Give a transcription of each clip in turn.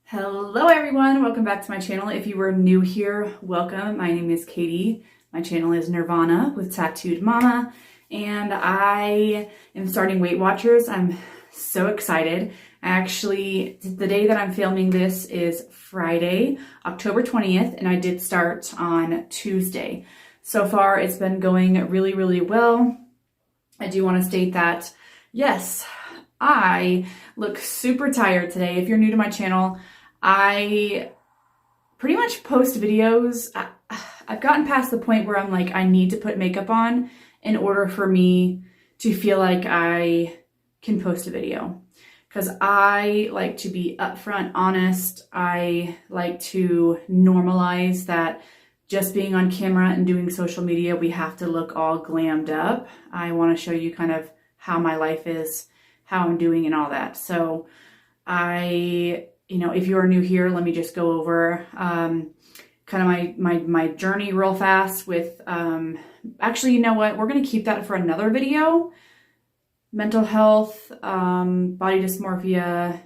Hello everyone, welcome back to my channel. If you were new here, welcome. My name is Katie. My channel is Nirvana with Tattooed Mama, and I am starting Weight Watchers. I'm so excited. Actually, the day that I'm filming this is Friday, October 20th, and I did start on Tuesday. So far, it's been going really, really well. I do want to state that, yes, I look super tired today. If you're new to my channel, I pretty much post videos. I've gotten past the point where I'm like, I need to put makeup on in order for me to feel like I can post a video. Because I like to be upfront, honest. I like to normalize that just being on camera and doing social media, we have to look all glammed up. I want to show you kind of how my life is, how I'm doing and all that. So if you are new here, let me just go over kind of my journey real fast with, actually, you know what? We're going to keep that for another video. Mental health, body dysmorphia,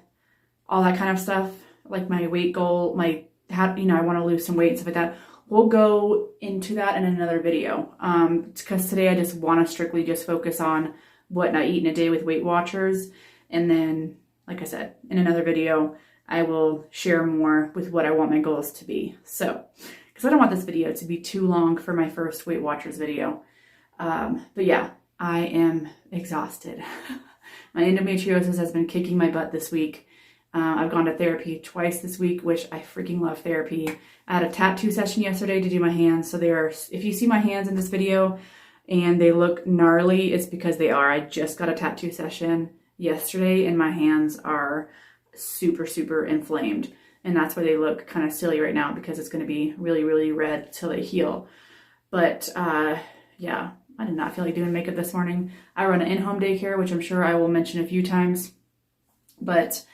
all that kind of stuff, like my weight goal, I want to lose some weight and stuff like that. We'll go into that in another video, because today I just want to strictly just focus on what I eat in a day with Weight Watchers. And then, like I said, in another video, I will share more with what I want my goals to be. So, because I don't want this video to be too long for my first Weight Watchers video. But yeah, I am exhausted. My endometriosis has been kicking my butt this week. I've gone to therapy twice this week, which I freaking love therapy. I had a tattoo session yesterday to do my hands. So if you see my hands in this video and they look gnarly, it's because they are. I just got a tattoo session yesterday and my hands are super, super inflamed. And that's why they look kind of silly right now, because it's going to be really, really red till they heal. But yeah, I did not feel like doing makeup this morning. I run an in-home daycare, which I'm sure I will mention a few times. But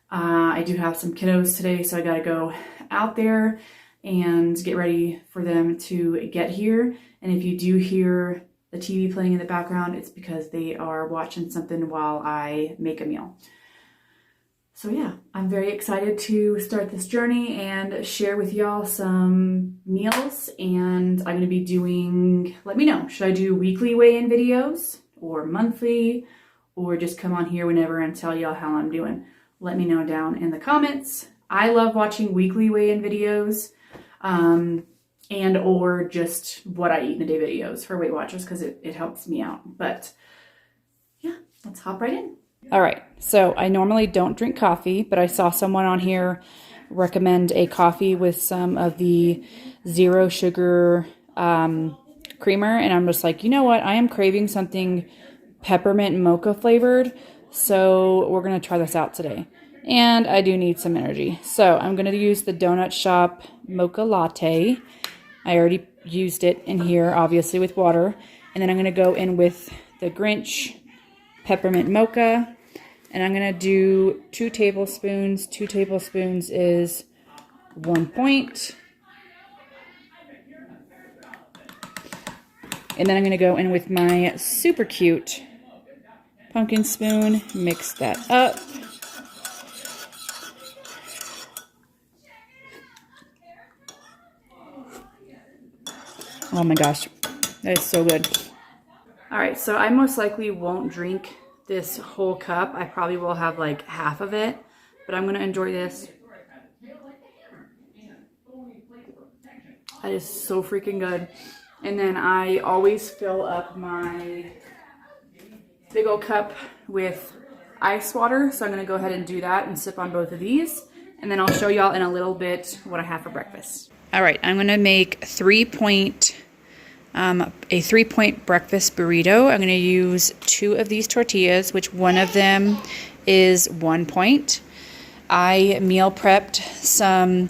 I do have some kiddos today, so I got to go out there and get ready for them to get here. And if you do hear the TV playing in the background, it's because they are watching something while I make a meal. So yeah, I'm very excited to start this journey and share with y'all some meals. And I'm going to be doing, let me know, should I do weekly weigh-in videos or monthly, or just come on here whenever and tell y'all how I'm doing? Let me know down in the comments. I love watching weekly weigh-in videos and or just what I eat in a day videos for Weight Watchers, because it helps me out. But yeah, let's hop right in. All right, so I normally don't drink coffee, but I saw someone on here recommend a coffee with some of the zero sugar creamer, and I'm just like, you know what? I am craving something peppermint mocha flavored, so we're going to try this out today. And I do need some energy, so I'm going to use the Donut Shop Mocha Latte. I already used it in here, obviously, with water. And then I'm going to go in with the Grinch Peppermint Mocha. And I'm going to do 2 tablespoons. 2 tablespoons is 1 point. And then I'm going to go in with my super cute pumpkin spoon. Mix that up. Oh my gosh, that is so good. All right, so I most likely won't drink this whole cup. I probably will have like half of it, but I'm gonna enjoy this. That is so freaking good. And then I always fill up my big old cup with ice water. So I'm gonna go ahead and do that and sip on both of these. And then I'll show y'all in a little bit what I have for breakfast. All right, I'm gonna make a 3-point breakfast burrito. I'm going to use 2 of these tortillas, which one of them is 1 point. I meal prepped some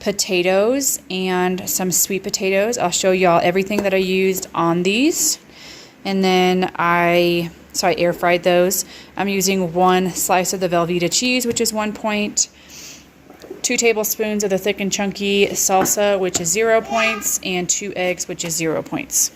potatoes and some sweet potatoes. I'll show y'all everything that I used on these. And then I air fried those. I'm using 1 slice of the Velveeta cheese, which is 1 point. 2 tablespoons of the thick and chunky salsa, which is 0 points, and 2 eggs, which is 0 points.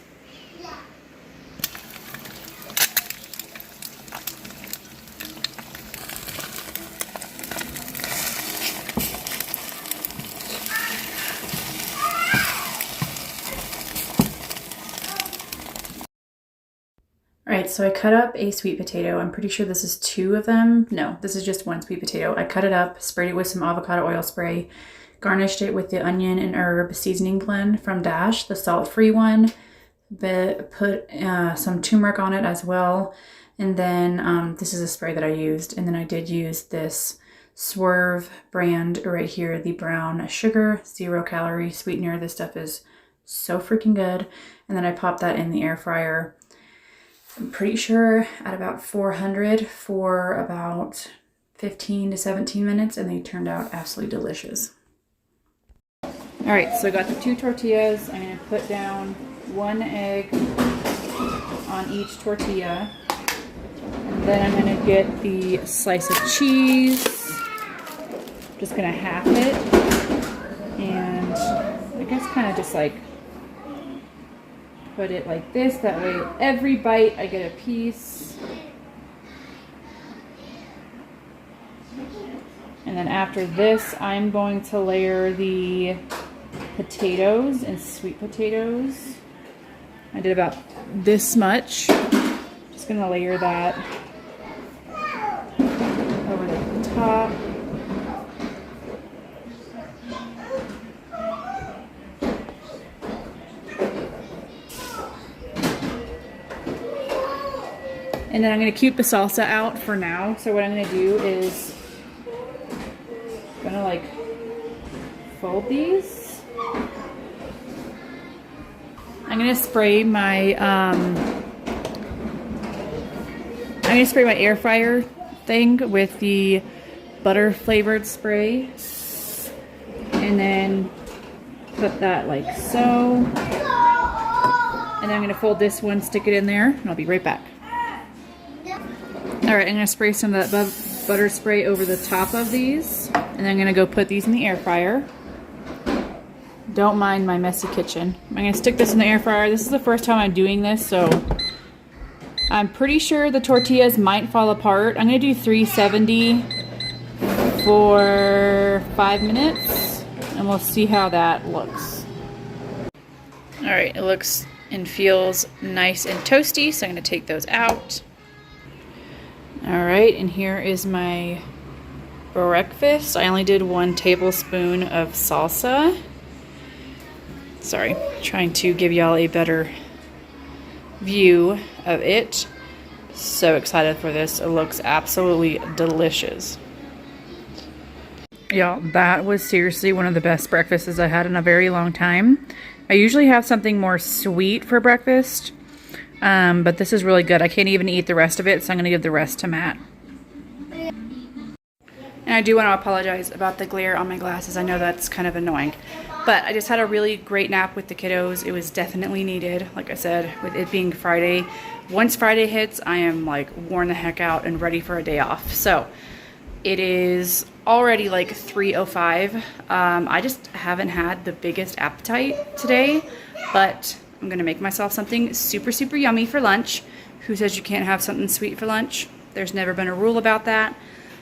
right, so I cut up a sweet potato. I'm pretty sure this is 2 of them. No, this is just 1 sweet potato. I cut it up, sprayed it with some avocado oil spray, garnished it with the onion and herb seasoning blend from Dash, the salt-free one. Put some turmeric on it as well. And then this is a spray that I used. And then I did use this Swerve brand right here, the brown sugar, 0 calorie sweetener. This stuff is so freaking good. And then I popped that in the air fryer. I'm pretty sure at about 400 for about 15 to 17 minutes, and they turned out absolutely delicious. All right, so I got the 2 tortillas. I'm gonna put down 1 egg on each tortilla. And then I'm gonna get the slice of cheese. Just gonna half it. And I guess kind of just like put it like this. That way every bite I get a piece. And then after this, I'm going to layer the potatoes and sweet potatoes. I did about this much. Just gonna layer that over the top. And then I'm gonna keep the salsa out for now. So what I'm gonna do is gonna like fold these. I'm gonna spray my air fryer thing with the butter flavored spray, and then put that like so. And then I'm gonna fold this one, stick it in there, and I'll be right back. All right, I'm gonna spray some of that butter spray over the top of these, and then I'm gonna go put these in the air fryer. Don't mind my messy kitchen. I'm gonna stick this in the air fryer. This is the first time I'm doing this, so I'm pretty sure the tortillas might fall apart. I'm gonna do 370 for 5 minutes, and we'll see how that looks. All right, it looks and feels nice and toasty, so I'm gonna take those out. All right, and here is my breakfast. I only did 1 tablespoon of salsa. Sorry, trying to give y'all a better view of it. So excited for this. It looks absolutely delicious. Y'all, that was seriously one of the best breakfasts I had in a very long time. I usually have something more sweet for breakfast. But this is really good. I can't even eat the rest of it, so I'm going to give the rest to Matt. And I do want to apologize about the glare on my glasses. I know that's kind of annoying. But I just had a really great nap with the kiddos. It was definitely needed. Like I said, with it being Friday. Once Friday hits, I am like worn the heck out and ready for a day off. So it is already like 3:05. I just haven't had the biggest appetite today, but I'm gonna make myself something super, super yummy for lunch. Who says you can't have something sweet for lunch? There's never been a rule about that.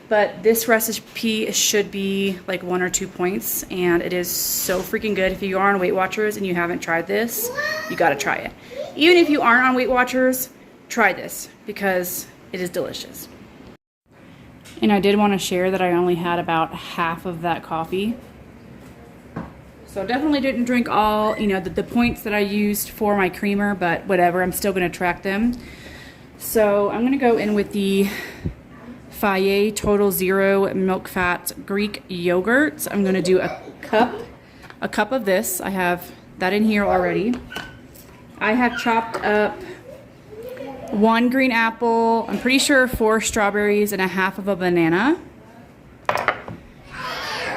But this recipe should be like 1 or 2 points, and it is so freaking good. If you are on Weight Watchers and you haven't tried this, you gotta try it. Even if you aren't on Weight Watchers, try this because it is delicious. And I did want to share that I only had about half of that coffee. So definitely didn't drink all, you know, the points that I used for my creamer, but whatever, I'm still gonna track them. So I'm gonna go in with the Faye Total Zero Milk Fat Greek yogurt. I'm gonna do a cup of this. I have that in here already. I have chopped up 1 green apple, I'm pretty sure 4 strawberries, and a half of a banana.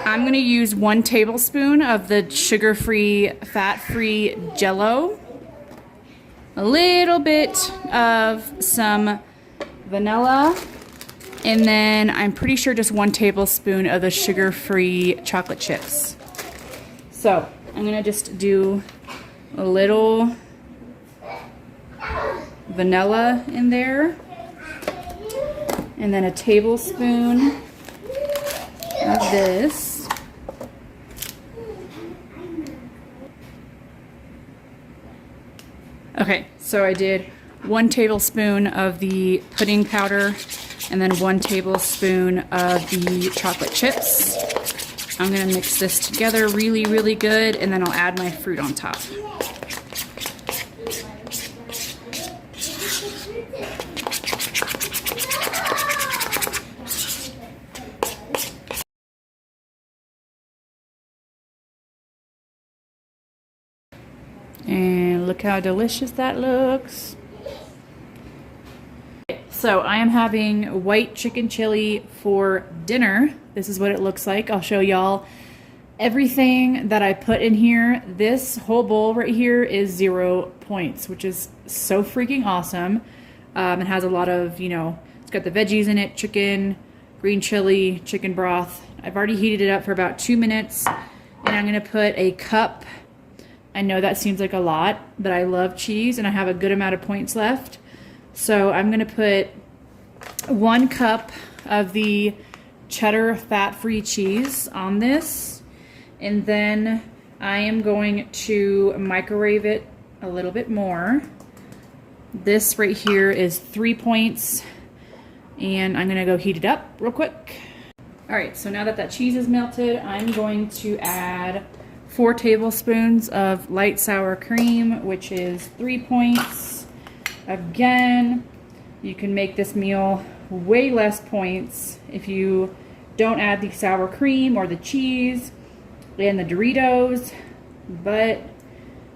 I'm gonna use 1 tablespoon of the sugar-free, fat-free Jell-O, a little bit of some vanilla, and then I'm pretty sure just 1 tablespoon of the sugar-free chocolate chips. So I'm gonna just do a little vanilla in there, and then a tablespoon of this. Okay, so I did 1 tablespoon of the pudding powder, and then 1 tablespoon of the chocolate chips. I'm gonna mix this together really, really good, and then I'll add my fruit on top. And look how delicious that looks. So I am having white chicken chili for dinner. This is what it looks like. I'll show y'all everything that I put in here. This whole bowl right here is 0 points, which is so freaking awesome. It has a lot of, you know, it's got the veggies in it, chicken, green chili, chicken broth. I've already heated it up for about 2 minutes, and I'm gonna put a cup. I know that seems like a lot, but I love cheese and I have a good amount of points left. So I'm gonna put 1 cup of the cheddar fat-free cheese on this, and then I am going to microwave it a little bit more. This right here is 3 points, and I'm gonna go heat it up real quick. All right, so now that that cheese is melted, I'm going to add 4 tablespoons of light sour cream, which is 3 points. Again, you can make this meal way less points if you don't add the sour cream or the cheese and the Doritos, but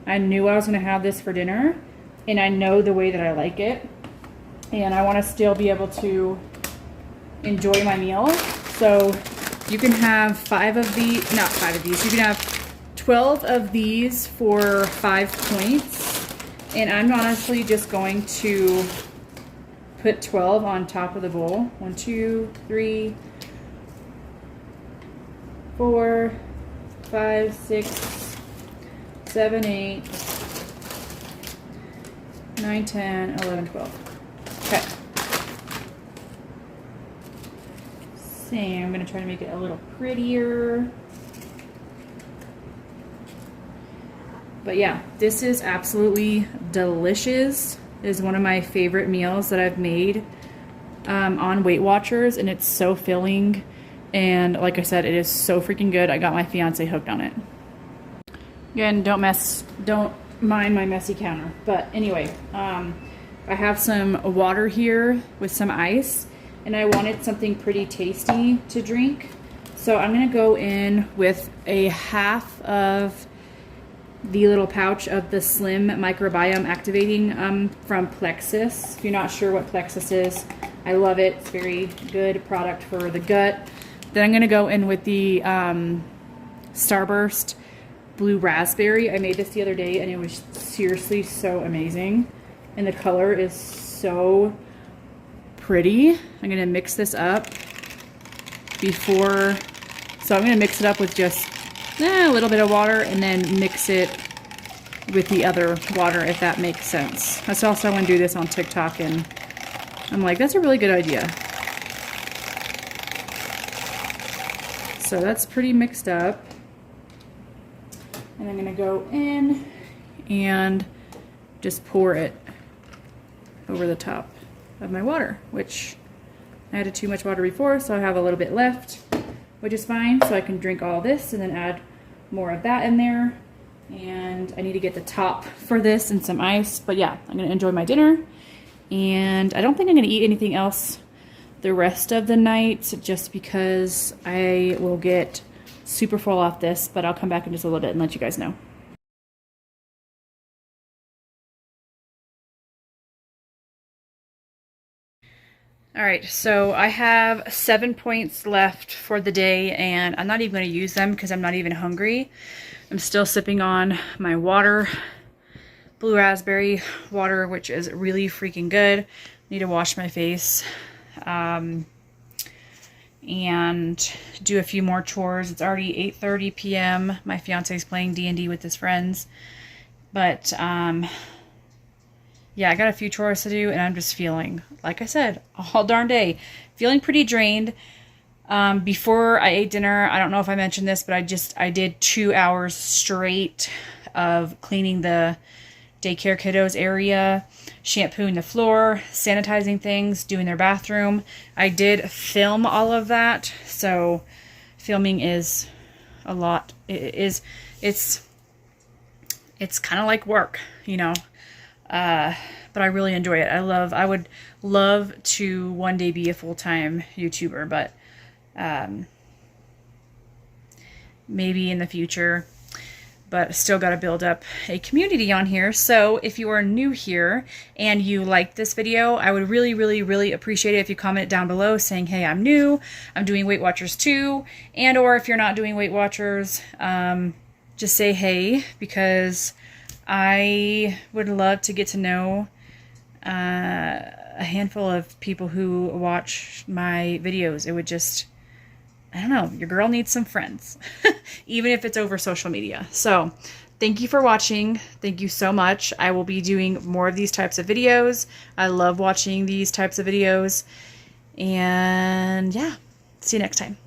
I knew I was going to have this for dinner, and I know the way that I like it, and I want to still be able to enjoy my meal. So you can have 5 of these, not 5 of these, you can have 12 of these for 5 points. And I'm honestly just going to put 12 on top of the bowl. 1, 2, 3, 4, 5, 6, 7, 8, 9, 10, 11, 12. Okay. So I'm going to try to make it a little prettier. But yeah, this is absolutely delicious. It is one of my favorite meals that I've made on Weight Watchers, and it's so filling. And like I said, it is so freaking good. I got my fiance hooked on it. Again, don't mind my messy counter. But anyway, I have some water here with some ice, and I wanted something pretty tasty to drink. So I'm gonna go in with a half of the little pouch of the Slim Microbiome Activating from Plexus. If you're not sure what Plexus is, I love it. It's a very good product for the gut. Then I'm going to go in with the Starburst Blue Raspberry. I made this the other day, and it was seriously so amazing. And the color is so pretty. I'm going to mix this up before... So I'm going to mix it up with just a little bit of water, and then mix it with the other water, if that makes sense. That's also, I want to do this on TikTok, and I'm like, that's a really good idea. So that's pretty mixed up. And I'm going to go in and just pour it over the top of my water, which I added too much water before, so I have a little bit left, which is fine. So I can drink all this and then add more of that in there. And I need to get the top for this and some ice. But yeah, I'm going to enjoy my dinner. And I don't think I'm going to eat anything else the rest of the night, just because I will get super full off this. But I'll come back in just a little bit and let you guys know. All right, so I have 7 points left for the day, and I'm not even going to use them because I'm not even hungry. I'm still sipping on my water, blue raspberry water, which is really freaking good. Need to wash my face and do a few more chores. It's already 8:30 p.m. My fiance's playing D&D with his friends, but yeah, I got a few chores to do, and I'm just feeling, like I said, all darn day, feeling pretty drained. Before I ate dinner, I don't know if I mentioned this, but I did 2 hours straight of cleaning the daycare kiddos area, shampooing the floor, sanitizing things, doing their bathroom. I did film all of that, so filming is a lot. It's kind of like work, you know, but I really enjoy it. I would love to one day be a full-time YouTuber, but maybe in the future, but still got to build up a community on here. So if you are new here and you like this video, I would really, really, really appreciate it if you comment down below saying, hey, I'm new, I'm doing Weight Watchers too. And or if you're not doing Weight Watchers, just say hey, because I would love to get to know a handful of people who watch my videos. It would just, I don't know, your girl needs some friends, even if it's over social media. So thank you for watching. Thank you so much. I will be doing more of these types of videos. I love watching these types of videos. And yeah, see you next time.